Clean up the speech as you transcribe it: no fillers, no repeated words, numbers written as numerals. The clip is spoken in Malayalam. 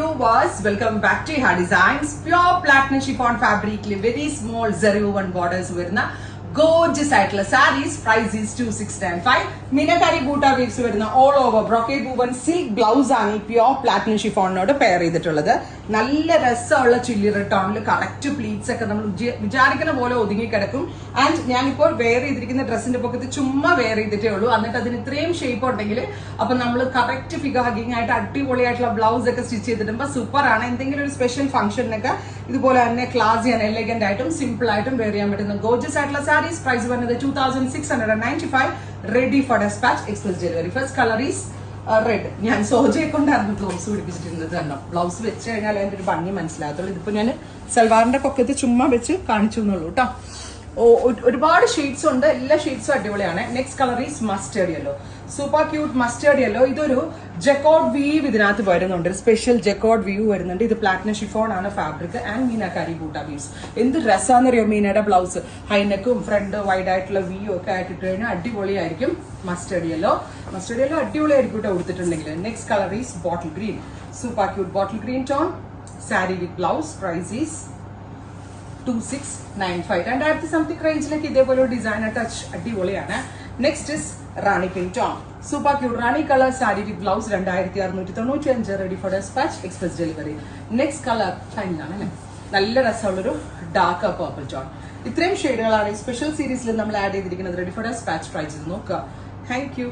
viewers, welcome back to Iha Designs. Pure platinum chiffon fabric, very small zari woven borders വരുന്ന gorgeous ആയിട്ടുള്ള sarees. Price is 2695. മീനക്കാരി ബൂട്ട വീവ്സ് വരുന്ന all over brocade woven silk blouse ആണ് ഈ pure platinum chiffon നോട് പെയർ ചെയ്തിട്ടുള്ളത്. നല്ല രസമുള്ള ചില്ലി റിട്ടോണിൽ കറക്റ്റ് പ്ലീറ്റ്സ് ഒക്കെ നമ്മൾ വിചാരിക്കുന്ന പോലെ ഒതുങ്ങി കിടക്കും. ആൻഡ് ഞാനിപ്പോൾ വെയർ ചെയ്തിരിക്കുന്ന ഡ്രസ്സിന്റെ പൊക്കത്ത് ചുമ്മാ വെയർ ചെയ്തിട്ടേ ഉള്ളൂ. എന്നിട്ട് അതിന് ഇത്രയും ഷേപ്പ് ഉണ്ടെങ്കിൽ അപ്പൊ നമ്മൾ കറക്റ്റ് ഫിഗർ ഹഗിങ് ആയിട്ട് അടിപൊളിയായിട്ടുള്ള ബ്ലൗസ് ഒക്കെ സ്റ്റിച്ച് ചെയ്തിട്ടുമ്പോൾ സൂപ്പർ ആണ്. എന്തെങ്കിലും ഒരു സ്പെഷ്യൽ ഫംഗ്ഷനൊക്കെ ഇതുപോലെ തന്നെ ക്ലാസി ആൻഡ് എലഗന്റ് ആയിട്ടും സിമ്പിൾ ആയിട്ടും വെയർ ചെയ്യാൻ പറ്റുന്ന ഗോർജിയസ് ആയിട്ടുള്ള സാരീസ്. പ്രൈസ് വരുന്നത് 2695. Ready for despatch, express delivery. First colour is red. ഞാൻ സോജയെ കൊണ്ടായിരുന്നു ബ്ലൗസ് പിടിപ്പിച്ചിട്ടുള്ളത്. കണ്ടോ, ബ്ലൗസ് വെച്ച് കഴിഞ്ഞാൽ അതിന്റെ ഒരു ഭംഗി മനസ്സിലാകത്തുള്ളൂ. ഇതിപ്പോ ഞാൻ സൽവാറിന്റെ പൊക്കത്ത് ചുമ്മാ വെച്ച് കാണിച്ചു എന്നുള്ളൂ കേട്ടോ. ഒരുപാട് ഷെയ്ഡ്സ് ഉണ്ട്, എല്ലാ ഷെയ്ഡ്സും അടിപൊളിയാണ്. Next colour is mustard yellow. Super cute mustard yellow. ഇതൊരു ജക്കോഡ് വീവ് ഇതിനകത്ത് വരുന്നുണ്ട്, ഒരു സ്പെഷ്യൽ ജക്കോഡ് വീവ് വരുന്നുണ്ട്. ഇത് പ്ലാറ്റിനം ഷിഫോൺ ആണ് fabric and Meenakari buta weaves. എന്ത് രസാന്നറിയോ മീനയുടെ ബ്ലൗസ്, ഹൈനെക്കും ഫ്രണ്ട് വൈഡ് ആയിട്ടുള്ള വ്യൂ ഒക്കെ ആയിട്ടിട്ട് കഴിഞ്ഞാൽ അടിപൊളിയായിരിക്കും. മസ്റ്റേർഡ് യെല്ലോ അടിപൊളിയായിരിക്കും കേട്ടോ കൊടുത്തിട്ടുണ്ടെങ്കിൽ. Next colour is bottle green. Super cute bottle green tone sari with blouse. Price is 2695. 2000 something റേഞ്ചിലേക്ക് ഇതേപോലെ ഡിസൈനർ ടച്ച് അടിപൊളിയാണ്. Next is Rani pink tone. Super cute Rani colour sari with blouse. 2695. Ready for despatch, express delivery. Next colour ഫൈനലാണ് അല്ലേ, നല്ല രസമുള്ളൊരു ഡാർക്ക് പർപ്പിൾ ടോൺ. ഇത്രയും ഷെയ്ഡുകളാണ് ഈ സ്പെഷ്യൽ സീരീസിൽ നമ്മൾ ആഡ് ചെയ്തിരിക്കുന്നത്. Ready for despatch. പ്രൈസ് നോക്കുക. Thank U.